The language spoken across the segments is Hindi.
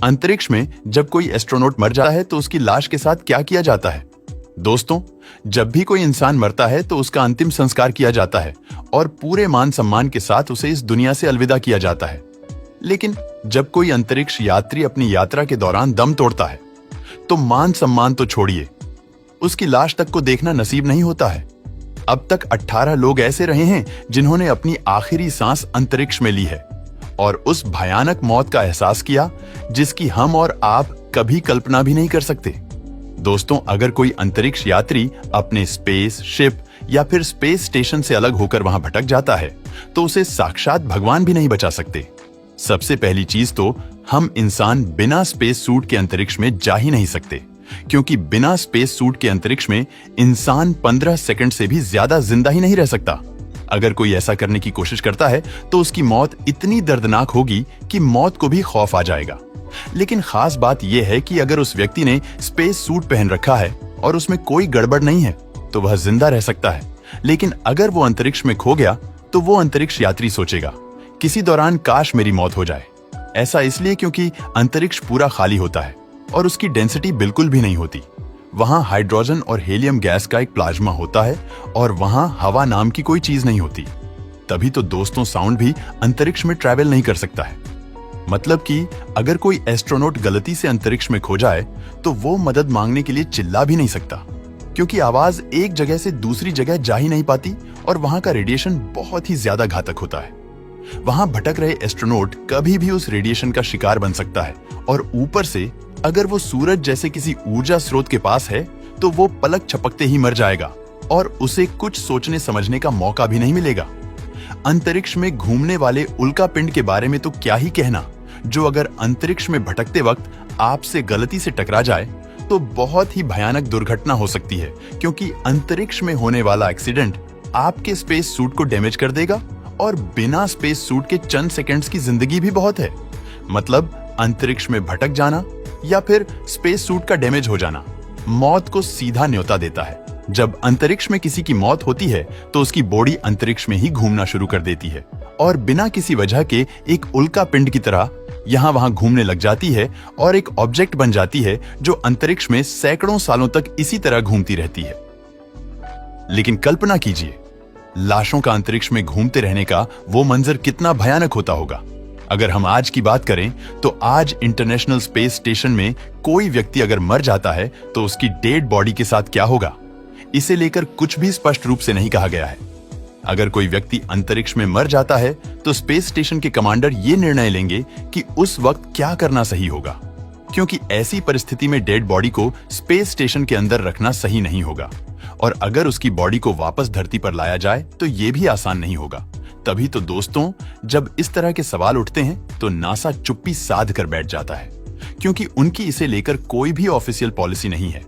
अंतरिक्ष में जब कोई एस्ट्रोनॉट मर जाता है तो उसकी लाश के साथ क्या किया जाता है? दोस्तों, जब भी कोई इंसान मरता है तो उसका अंतिम संस्कार किया जाता है और पूरे मान सम्मान के साथ उसे इस दुनिया से अलविदा किया जाता है। लेकिन जब कोई अंतरिक्ष यात्री अपनी यात्रा के दौरान दम तोड़ता है तो मान सम्मान तो छोड़िए, उसकी लाश तक को देखना नसीब नहीं होता है। अब तक 18 लोग ऐसे रहे हैं जिन्होंने अपनी आखिरी सांस अंतरिक्ष में ली है और उस भयानक मौत का एहसास किया जिसकी हम और आप कभी कल्पना भी नहीं कर सकते। दोस्तों, अगर कोई अंतरिक्ष यात्री अपने स्पेस शिप या फिर स्पेस स्टेशन से अलग होकर वहां भटक जाता है तो उसे साक्षात भगवान भी नहीं बचा सकते। सबसे पहली चीज तो हम इंसान बिना स्पेस सूट के अंतरिक्ष में जा ही नहीं सकते, क्योंकि बिना स्पेस सूट के अंतरिक्ष में इंसान 15 सेकंड से भी ज्यादा जिंदा ही नहीं रह सकता। अगर कोई ऐसा करने की कोशिश करता है तो उसकी मौत इतनी दर्दनाक होगी कि मौत को भी खौफ आ जाएगा। लेकिन खास बात यह है कि अगर उस व्यक्ति ने स्पेस सूट पहन रखा है और उसमें कोई गड़बड़ नहीं है तो वह जिंदा रह सकता है। लेकिन अगर वो अंतरिक्ष में खो गया तो वो अंतरिक्ष यात्री सोचेगा, किसी दौरान काश मेरी मौत हो जाए। ऐसा इसलिए क्योंकि अंतरिक्ष पूरा खाली होता है और उसकी डेंसिटी बिल्कुल भी नहीं होती। वहां हाइड्रोजन और हीलियम गैस का एक प्लाज्मा होता है और वहां हवा नाम की कोई चीज नहीं होती। तभी तो दोस्तों, साउंड भी अंतरिक्ष में ट्रैवल नहीं कर सकता है। मतलब कि अगर कोई एस्ट्रोनॉट गलती से अंतरिक्ष में खो जाए तो वो मदद मांगने के लिए चिल्ला भी नहीं सकता, क्योंकि आवाज एक जगह से दूसरी जगह जा ही नहीं पाती और वहां का रेडिएशन बहुत ही ज्यादा घातक होता है। वहां भटक रहे एस्ट्रोनॉट कभी भी उस रेडिएशन का शिकार बन सकता है और ऊपर से अगर वो सूरज जैसे किसी ऊर्जा स्रोत के पास है तो वो पलक झपकते ही मर जाएगा और उसे कुछ सोचने समझने का मौका भी नहीं मिलेगा। अंतरिक्ष में घूमने वाले उल्का पिंड के बारे में तो क्या ही कहना, जो अगर अंतरिक्ष में भटकते वक्त आपसे गलती से टकरा जाए तो बहुत ही भयानक दुर्घटना हो सकती है, क्योंकि अंतरिक्ष में होने वाला एक्सीडेंट आपके स्पेस सूट को डैमेज कर देगा और बिना स्पेस सूट के चंद सेकंड्स की जिंदगी भी बहुत है। मतलब अंतरिक्ष में भटक जाना या फिर स्पेस सूट का डैमेज हो जाना मौत को सीधा न्योता देता है। जब अंतरिक्ष में किसी की मौत होती है तो उसकी बॉडी अंतरिक्ष में ही घूमना शुरू कर देती है और बिना किसी वजह के एक उल्का पिंड की तरह यहां वहां घूमने लग जाती है और एक ऑब्जेक्ट बन जाती है जो अंतरिक्ष में सैकड़ों सालों तक इसी तरह घूमती रहती है। लेकिन कल्पना कीजिए, लाशों का अंतरिक्ष में घूमते रहने का वो मंजर कितना भयानक होता होगा। अगर हम आज की बात करें तो आज इंटरनेशनल स्पेस स्टेशन में कोई व्यक्ति अगर मर जाता है तो उसकी डेड बॉडी के साथ क्या होगा, इसे लेकर कुछ भी स्पष्ट रूप से नहीं कहा गया है। अगर कोई व्यक्ति अंतरिक्ष में मर जाता है तो स्पेस स्टेशन के कमांडर ये निर्णय लेंगे कि उस वक्त क्या करना सही होगा, क्योंकि ऐसी परिस्थिति में डेड बॉडी को स्पेस स्टेशन के अंदर रखना सही नहीं होगा और अगर उसकी बॉडी को वापस धरती पर लाया जाए तो ये भी आसान नहीं होगा। तभी तो दोस्तों, जब इस तरह के सवाल उठते हैं तो नासा चुप्पी साध कर बैठ जाता है, क्योंकि उनकी इसे लेकर कोई भी ऑफिशियल पॉलिसी नहीं है।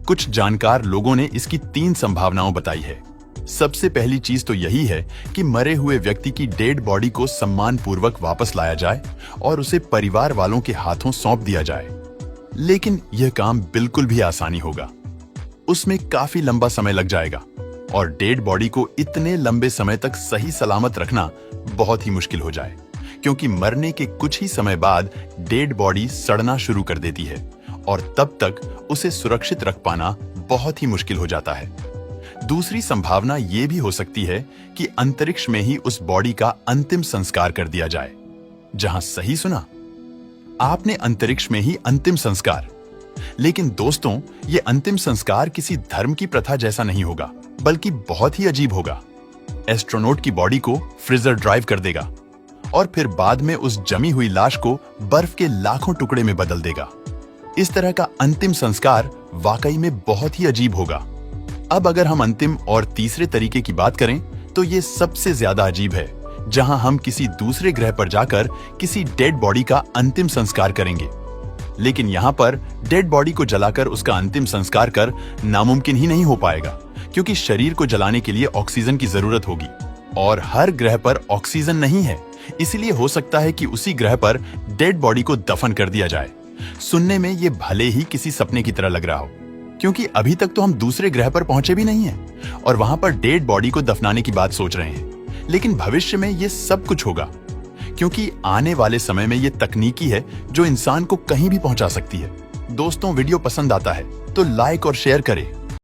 कुछ जानकार लोगों ने इसकी 3 संभावनाओं बताई है। सबसे पहली चीज तो यही है कि मरे हुए व्यक्ति की डेड बॉडी को सम्मान पूर्वक वापस लाया जाए और उसे परिवार वालों के हाथों सौंप दिया जाए। लेकिन यह काम बिल्कुल भी आसानी होगा, उसमें काफी लंबा समय लग जाएगा और डेड बॉडी को इतने लंबे समय तक सही सलामत रखना बहुत ही मुश्किल हो जाए, क्योंकि मरने के कुछ ही समय बाद डेड बॉडी सड़ना शुरू कर देती है और तब तक उसे सुरक्षित रख पाना बहुत ही मुश्किल हो जाता है। दूसरी संभावना यह भी हो सकती है कि अंतरिक्ष में ही उस बॉडी का अंतिम संस्कार कर दिया जाए। जहां सही सुना आपने, अंतरिक्ष में ही अंतिम संस्कार। लेकिन दोस्तों, ये अंतिम संस्कार किसी धर्म की प्रथा जैसा नहीं होगा, बल्कि बहुत ही अजीब होगा। एस्ट्रोनॉट की बॉडी को फ्रीजर ड्राइव कर देगा और फिर बाद में उस जमी हुई लाश को बर्फ के लाखों टुकड़े में बदल देगा। इस तरह का अंतिम संस्कार वाकई में बहुत ही अजीब होगा। अब अगर हम अंतिम और तीसरे तरीके की बात करें तो ये सबसे ज्यादा अजीब है, जहां हम किसी दूसरे ग्रह पर जाकर किसी डेड बॉडी का अंतिम संस्कार करेंगे। लेकिन यहाँ पर डेड बॉडी को जलाकर उसका अंतिम संस्कार कर नामुमकिन ही नहीं हो पाएगा, क्योंकि शरीर को जलाने के लिए ऑक्सीजन की जरूरत होगी और हर ग्रह पर ऑक्सीजन नहीं है। इसलिए हो सकता है कि उसी ग्रह पर डेड बॉडी को दफन कर दिया जाए। सुनने में ये भले ही किसी सपने की तरह लग रहा हो, क्योंकि अभी तक तो हम दूसरे ग्रह पर पहुंचे भी नहीं हैं और वहां पर डेड बॉडी को दफनाने की बात सोच रहे हैं। लेकिन भविष्य में ये सब कुछ होगा, क्योंकि आने वाले समय में ये तकनीकी है जो इंसान को कहीं भी पहुंचा सकती है। दोस्तों, वीडियो पसंद आता है तो लाइक और शेयर करें